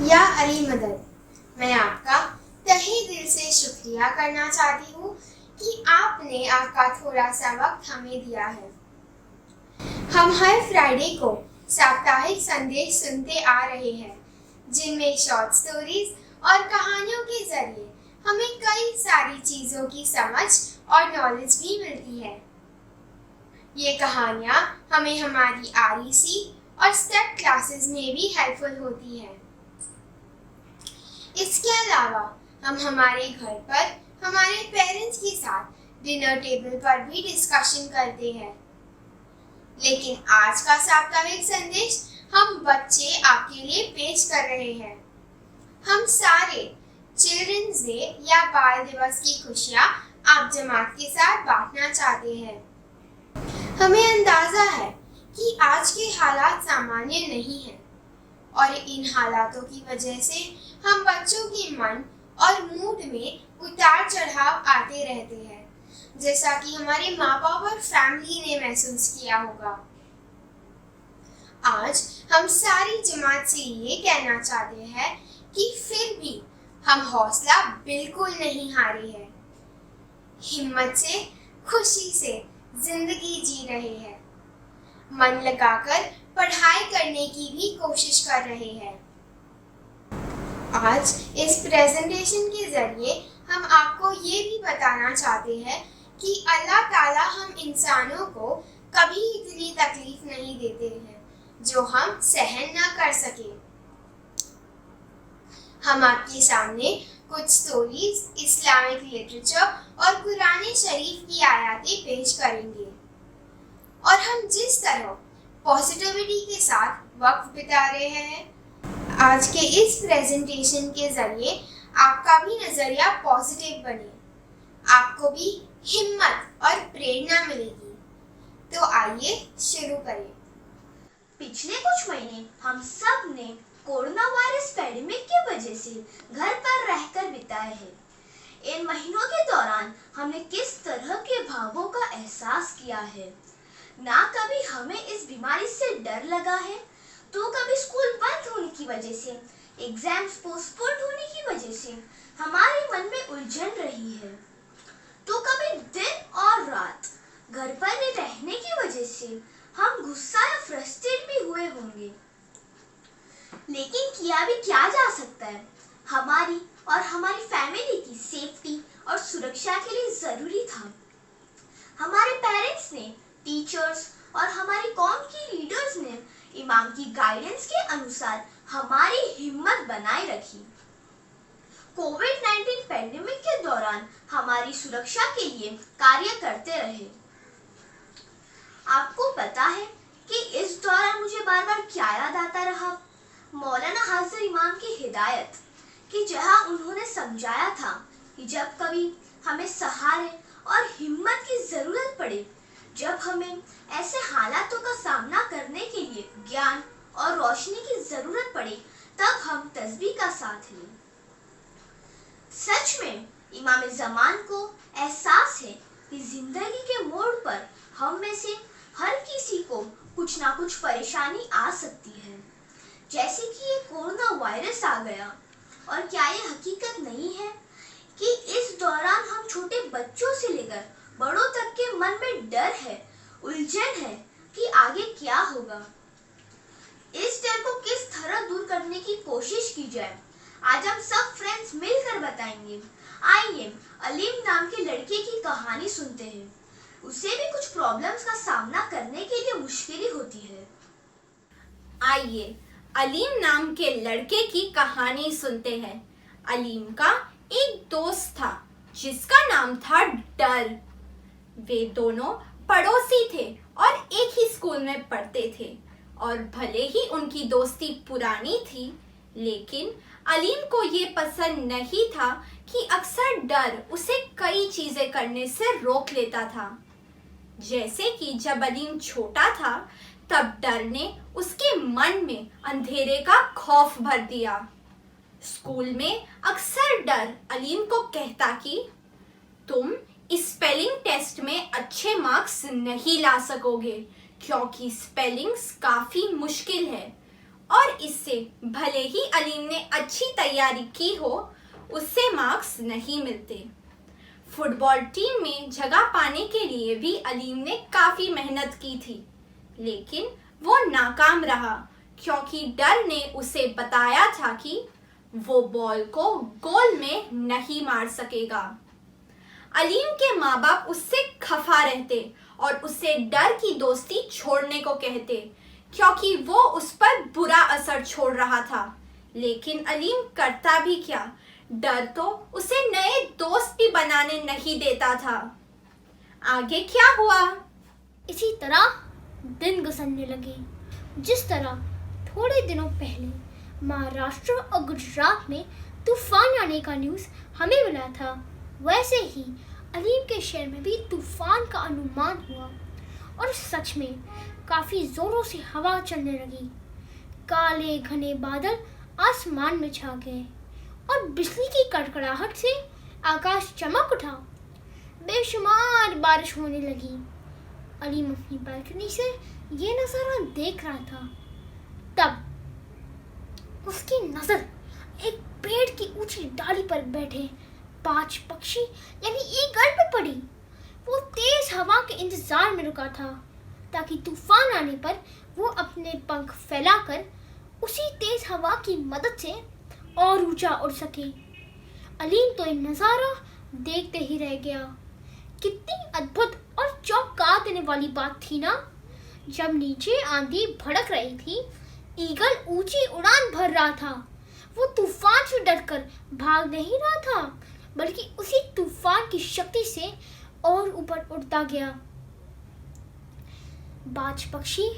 या अली मदद, मैं आपका तहे दिल से शुक्रिया करना चाहती हूँ कि आपने आपका थोड़ा सा वक्त हमें दिया है। हम हर फ्राइडे को साप्ताहिक संदेश सुनते आ रहे हैं, जिनमें शॉर्ट स्टोरीज और कहानियों के जरिए हमें कई सारी चीज़ों की समझ और नॉलेज भी मिलती है। ये कहानियाँ हमें हमारी REC और स्टेप क्लासेस में भी हेल्पफुल होती हैं। इसके अलावा हम हमारे घर पर हमारे पेरेंट्स के साथ डिनर टेबल पर भी डिस्कशन करते हैं। लेकिन आज का साप्ताहिक संदेश हम बच्चे आपके लिए पेश कर रहे हैं। हम सारे चिल्ड्रंस डे या बाल दिवस की खुशियाँ आप जमात के साथ बांटना चाहते हैं। हमें अंदाजा है कि आज के हालात सामान्य नहीं हैं और इन हालातों की वजह से हम बच्चों के मन और मूड में उतार चढ़ाव आते रहते हैं, जैसा कि हमारे माँ बाप और फैमिली ने महसूस किया होगा। आज हम सारी जमात से ये कहना चाहते हैं कि फिर भी हम हौसला बिल्कुल नहीं हारे हैं। हिम्मत से, खुशी से जिंदगी जी रहे हैं। मन लगाकर पढ़ाई करने की भी कोशिश कर रहे हैं। आज इस प्रेजेंटेशन के जरिए हम आपको ये भी बताना चाहते हैं कि अल्लाह ताला हम इंसानों को कभी इतनी तकलीफ नहीं देते हैं जो हम सहन ना कर सके। हम आपके सामने कुछ स्टोरीज, इस्लामिक लिटरेचर और कुरान शरीफ की आयतें पेश करेंगे और हम जिस तरह पॉजिटिविटी के साथ वक्त बिता रहे हैं, आज के इस प्रेजेंटेशन के जरिए आपका भी नजरिया पॉजिटिव बने, आपको भी हिम्मत और प्रेरणा मिलेगी। तो आइए शुरू करें। पिछले कुछ महीने हम सब ने कोरोना वायरस पैंडेमिक की वजह से घर पर रहकर बिताए हैं। इन महीनों के दौरान हमने किस तरह के भावों का एहसास किया है। ना कभी हमें इस बीमारी से डर लगा है, तो कभी स्कूल बंद होने की वजह से, एग्जाम्स पोस्टपोन होने की वजह से हमारे मन में उलझन रही है, तो कभी दिन और रात घर पर रहने की वजह से हम गुस्सा या फ्रस्ट्रेट भी हुए होंगे। लेकिन किया भी क्या जा सकता है। हमारी और हमारी फैमिली की सेफ्टी और सुरक्षा के लिए जरूरी था। हमारे पेरेंट्स ने, टीचर्स और हमारी कौम की लीडर्स ने इमाम की गाइडेंस के अनुसार हमारी हिम्मत बनाए रखी। कोविड-19 पैंडेमिक के दौरान हमारी सुरक्षा के लिए कार्य करते रहे। आपको पता है कि इस दौरान मुझे बार बार क्या याद आता रहा? मौलाना हाजिर इमाम की हिदायत, कि जहां उन्होंने समझाया था कि जब कभी हमें सहारे और हिम्मत की जरूरत पड़े, जब हमें ऐसे हालातों का सामना करने के लिए ज्ञान और रोशनी की जरूरत पड़े, तब हम तस्बीह का साथ लें। सच में इमाम ज़मान को एहसास है कि जिंदगी के मोड़ पर हम में से हर किसी को कुछ ना कुछ परेशानी आ सकती है। जैसे कि ये कोरोना वायरस आ गया, और क्या ये हकीकत नहीं है कि इस दौरान हम छोटे बच्चों से लेकर बड़ों तक के मन में डर है, उलझन है कि आगे क्या होगा। इस डर को किस तरह दूर करने की कोशिश की जाए, आज हम सब फ्रेंड्स मिलकर बताएंगे। आइए अलीम नाम के लड़के की कहानी सुनते हैं। उसे भी कुछ प्रॉब्लम्स का सामना करने के लिए मुश्किल होती है। आइए अलीम नाम के लड़के की कहानी सुनते हैं। अलीम का एक दोस्त था जिसका नाम था डर। वे दोनों पड़ोसी थे और एक ही स्कूल में पढ़ते थे, और भले ही उनकी दोस्ती पुरानी थी, लेकिन अलीम को ये पसंद नहीं था कि अक्सर डर उसे कई चीजें करने से रोक लेता था। जैसे कि जब अलीम छोटा था, तब डर ने उसके मन में अंधेरे का खौफ भर दिया। स्कूल में अक्सर डर अलीम को कहता कि तुम स्पेलिंग टेस्ट में अच्छे मार्क्स नहीं ला सकोगे, क्योंकि स्पेलिंग्स काफी मुश्किल है और इससे भले ही अलीम ने अच्छी तैयारी की हो, उससे मार्क्स नहीं मिलते। फुटबॉल टीम में जगह पाने के लिए भी अलीम ने काफी मेहनत की थी, लेकिन वो नाकाम रहा क्योंकि डर ने उसे बताया था कि वो बॉल को गोल में नहीं मार सकेगा। अलीम के माँ बाप उससे खफा रहते और उसे डर की दोस्ती छोड़ने को कहते क्योंकि वो उस पर बुरा असर छोड़ रहा था। लेकिन अलीम करता भी क्या, डर तो उसे नए दोस्त भी बनाने नहीं देता था। आगे क्या हुआ? इसी तरह दिन गुजरने लगे। जिस तरह थोड़े दिनों पहले महाराष्ट्र और गुजरात में तूफान आने का न्यूज़ हमें मिला था, वैसे ही अलीम के शहर में भी तूफान का अनुमान हुआ और सच में काफ़ी ज़ोरों से हवा चलने लगी। काले घने बादल आसमान में छा गए और बिजली की कड़कड़ाहट से आकाश चमक उठा। बेशुमार बारिश होने लगी। अलीम अपनी बालकनी से ये नज़ारा देख रहा था। तब उसकी नजर एक पेड़ की ऊंची डाली पर बैठे 5 पक्षी यानी ईगल पे पड़ी। वो तेज हवा के इंतजार में रुका था ताकि तूफान आने पर वो अपने पंख फैलाकर उसी तेज हवा की मदद से और ऊंचा उड़ सके। अलीम तो ये नजारा देखते ही रह गया। कितनी अद्भुत और चौंका देने वाली बात थी ना। जब नीचे आंधी भड़क रही थी, ईगल ऊंची उड़ान भर रहा था। वो तूफान से डरकर भाग नहीं रहा था, बल्कि उसी तूफान की शक्ति से और ऊपर उड़ता गया। बाज पक्षी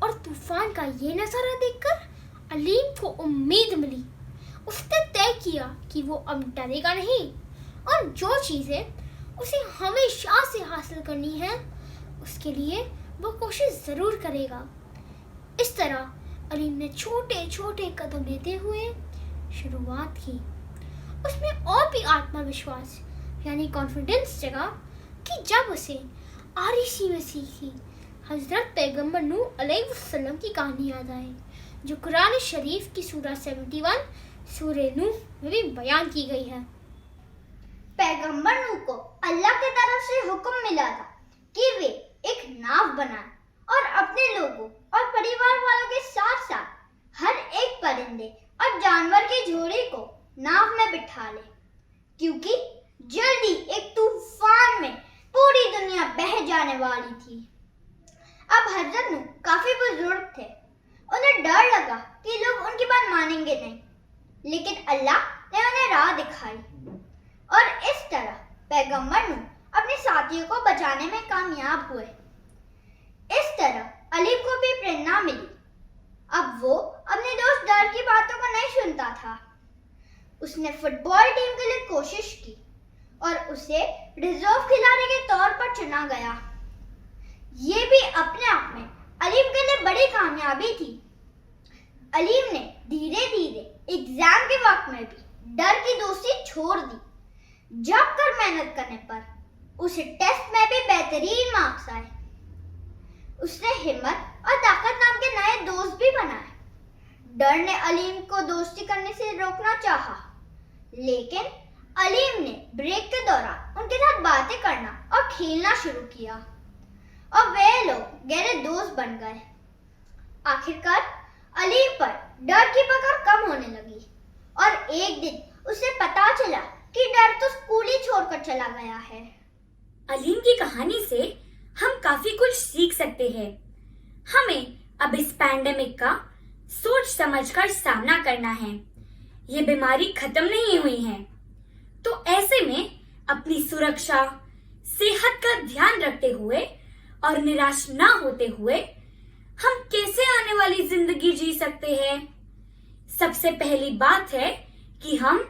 और तूफान का ये नजारा देखकर अलीम को उम्मीद मिली। उसने तय किया कि वो अब डरेगा नहीं और जो चीजें उसे हमेशा से हासिल करनी है, उसके लिए वो कोशिश जरूर करेगा। इस तरह अलीम ने छोटे छोटे कदम लेते हुए शुरुआत की। उसमें और भी आत्मविश्वास यानी कॉन्फिडेंस जगा कि जब उसे आरिशी में सीखी हजरत पैगंबर नूह अलैहिस्सलाम की कहानी याद आए, जो कुरान शरीफ की सूरह 71 सूरह नूह में भी बयान की गई है। पैगंबर नूह को अल्लाह की तरफ से हुक्म मिला था कि वे एक नाव बनाएं और अपने लोगों और परिवार वालों के साथ साथ हर एक परिंदे और जानवर के जोड़े को नाव में बिठा ले, क्योंकि जल्दी एक तूफान में पूरी दुनिया बह जाने वाली थी। अब हजरत नूह काफी बुजुर्ग थे। उन्हें डर लगा कि लोग उनकी बात मानेंगे नहीं, लेकिन अल्लाह ने उन्हें राह दिखाई और इस तरह पैगंबर नूह अपने साथियों को बचाने में कामयाब हुए। इस तरह अलीम को भी प्रेरणा मिली। अब वो अपने दोस्त डर की बातों को नहीं सुनता था। उसने फुटबॉल टीम के लिए कोशिश की और उसे रिजर्व खिलाड़ी के तौर पर चुना गया। ये भी अपने आप में अलीम के लिए बड़ी कामयाबी थी। अलीम ने धीरे धीरे एग्जाम के वक्त में भी डर की दोस्ती छोड़ दी। जब कर मेहनत करने पर उसे टेस्ट में भी बेहतरीन मार्क्स आए। उसने हिम्मत और ताकत नाम के नए दोस्त भी बनाए। डर ने अलीम को दोस्ती करने से रोकना चाहा, लेकिन अलीम ने ब्रेक के दौरान उनके साथ बातें करना और खेलना शुरू किया और वे लोग गहरे दोस्त बन गए। आखिरकार अलीम पर डर की पकड़ कम होने लगी और एक दिन उसे पता चला कि डर तो स्कूल ही छोड़कर चला गया है। अलीम की कहानी से हम काफी कुछ सीख सकते हैं। हमें अब इस पैंडेमिक का सोच समझकर सामना करना है। ये बीमारी खत्म नहीं हुई है, तो ऐसे में अपनी सुरक्षा, सेहत का ध्यान रखते हुए और निराश ना होते हुए हम कैसे आने वाली जिंदगी जी सकते हैं। सबसे पहली बात है कि हम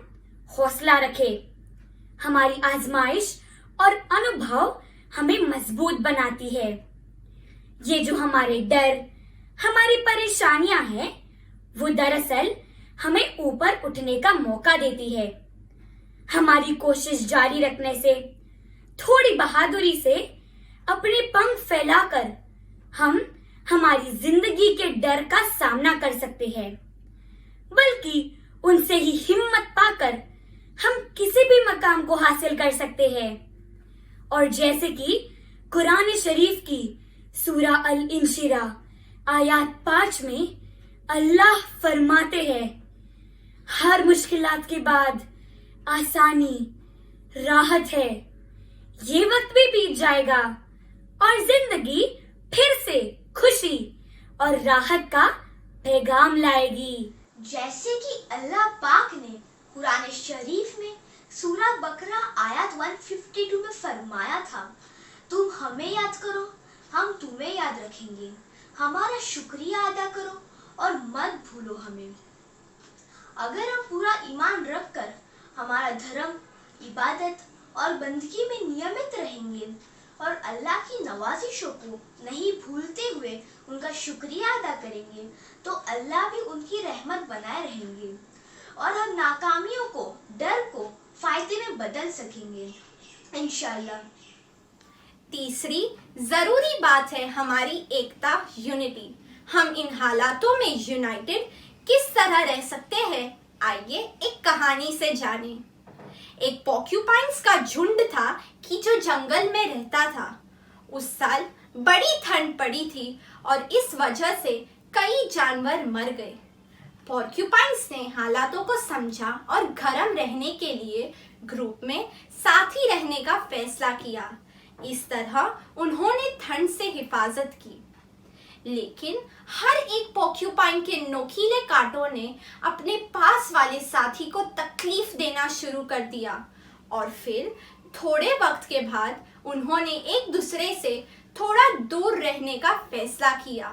हौसला रखें। हमारी आजमाइश और अनुभव हमें मजबूत बनाती है। ये जो हमारे डर, हमारी परेशानियां हैं, वो दरअसल हमें ऊपर उठने का मौका देती है। हमारी कोशिश जारी रखने से, थोड़ी बहादुरी से अपने पंख फैलाकर हम हमारी जिंदगी के डर का सामना कर सकते हैं, बल्कि उनसे ही हिम्मत पाकर हम किसी भी मकाम को हासिल कर सकते हैं। और जैसे कि कुरान शरीफ की सूरा अल इंशिरा आयत 5 में अल्लाह फरमाते हैं, हर मुश्किलात के बाद आसानी, राहत है। ये वक्त भी बीत जाएगा और जिंदगी फिर से खुशी और राहत का पैगाम लाएगी। जैसे कि अल्लाह पाक ने कुरान शरीफ में सूरा बकरा आयत 152 में फरमाया था, तुम हमें याद करो, हम तुम्हें याद रखेंगे, हमारा शुक्रिया अदा करो और मत भूलो हमें। अगर हम पूरा ईमान रखकर हमारा धर्म, इबादत और बंदगी में नियमित रहेंगे और अल्लाह की नवाजिशों को नहीं भूलते हुए उनका शुक्रिया अदा करेंगे, तो अल्लाह भी उनकी रहमत बनाए रहेंगे और हम नाकामियों को, डर को फायदे में बदल सकेंगे इंशाअल्लाह। तीसरी जरूरी बात है हमारी एकता, यूनिटी। हम इन हालातों में यूनाइटेड किस तरह रह सकते हैं, आइए एक कहानी से जानें। एक पॉर्क्यूपाइन्स का झुंड था कि जो जंगल में रहता था। उस साल बड़ी ठंड पड़ी थी और इस वजह से कई जानवर मर गए। पॉर्क्यूपाइन्स ने हालातों को समझा और गर्म रहने के लिए ग्रुप में साथी रहने का फैसला किया। इस तरह उन्होंने ठंड से हिफाजत की। लेकिन हर एक पॉर्क्यूपाइन के नोकीले कांटों ने अपने पास वाले साथी को तकलीफ देना शुरू कर दिया और फिर थोड़े वक्त के बाद उन्होंने एक दूसरे से थोड़ा दूर रहने का फैसला किया।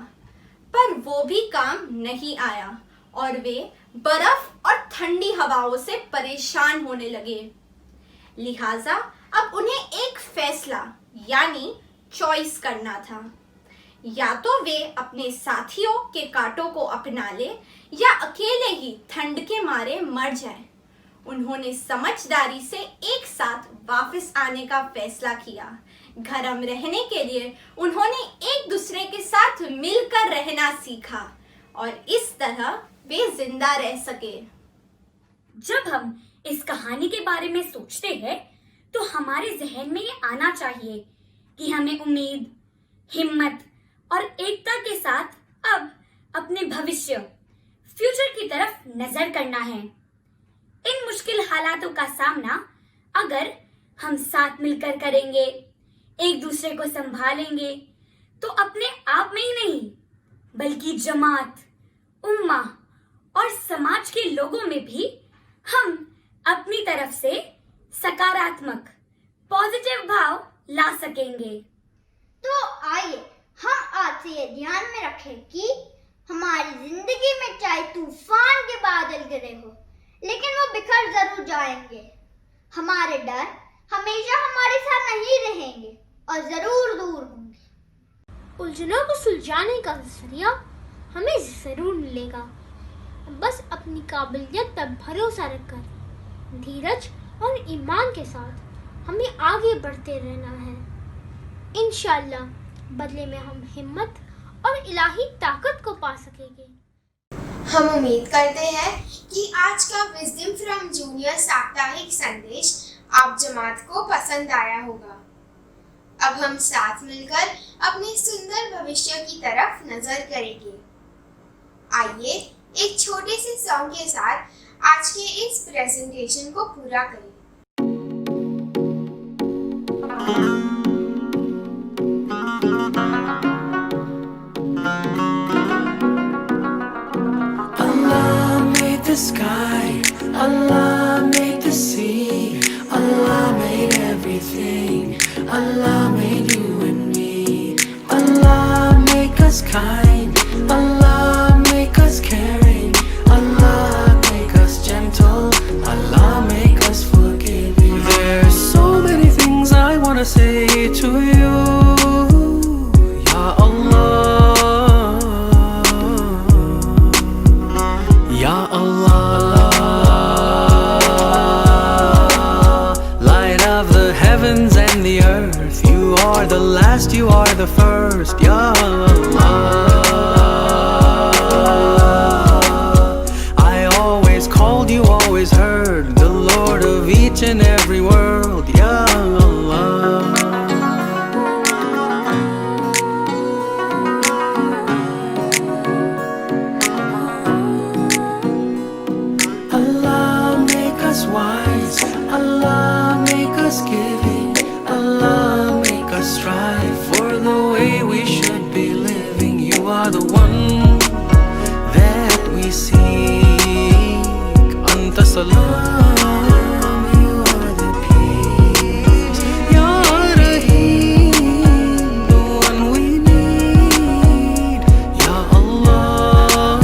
पर वो भी काम नहीं आया और वे बर्फ और ठंडी हवाओं से परेशान होने लगे। लिहाजा अब उन्हें एक फैसला यानी चॉइस करना था। या तो वे अपने साथियों के कांटों को अपना ले या अकेले ही ठंड के मारे मर जाएं। उन्होंने समझदारी से एक साथ वापस आने का फैसला किया। गर्म रहने के लिए उन्होंने एक दूसरे के साथ मिलकर रहना सीखा और इस तरह वे जिंदा रह सके। जब हम इस कहानी के बारे में सोचते हैं तो हमारे जहन में ये आना चाहिए कि हमें उम्मीद, हिम्मत और एकता के साथ अब अपने भविष्य, फ्यूचर की तरफ नजर करना है। इन मुश्किल हालातों का सामना अगर हम साथ मिलकर करेंगे, एक दूसरे को संभालेंगे, तो अपने आप में ही नहीं बल्कि जमात, उम्मा और समाज के लोगों में भी हम अपनी तरफ से सकारात्मक, पॉजिटिव भाव ला सकेंगे। तो आइए हम आज से ये ध्यान में रखें कि हमारी जिंदगी में चाहे तूफान के बादल गिरे हो, लेकिन वो बिखर जरूर जाएंगे। हमारे डर हमेशा हमारे साथ नहीं रहेंगे और जरूर दूर होंगे। उलझनों को सुलझाने का जरिया हमें जरूर मिलेगा। बस अपनी काबिलियत पर भरोसा रखकर धीरज और ईमान के साथ हमें आगे बढ़ते रहना है। इंशाअल्लाह बदले में हम हिम्मत और इलाही ताकत को पा सकेंगे। हम उम्मीद करते हैं कि आज का विजडम फ्रॉम जूनियर साप्ताहिक संदेश आप जमात को पसंद आया होगा। अब हम साथ मिलकर अपने सुंदर भविष्य की तरफ नजर करेंगे। आइए एक छोटे से सॉन्ग के साथ आज के इस प्रेजेंटेशन को पूरा करें। Sky, Allah made the sea, Allah made everything, Allah made you and me. Allah make us kind, Allah make us caring, Allah make us gentle, Allah make us forgiving. There's so many things I wanna say to you, Ya Allah. Ya Allah, light of the heavens and the earth, you are the one that we seek. Anta salam, you are the peace. Ya Rahim, the one we need. Ya Allah,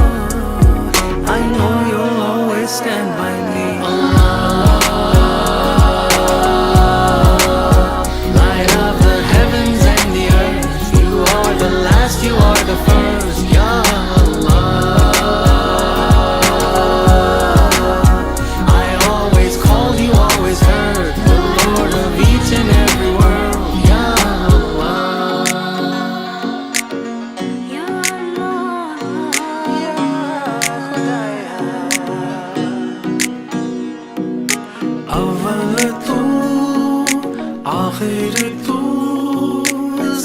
I know you'll always stand by me. Light of the heavens and the earth, you are the last, you are the first. Ya Allah, I always called, you always heard, the Lord of each and every world. Ya Allah, Ya Allah, Ya Khudaya. अव्वल तू, आखिर तू,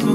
तू,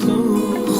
तू.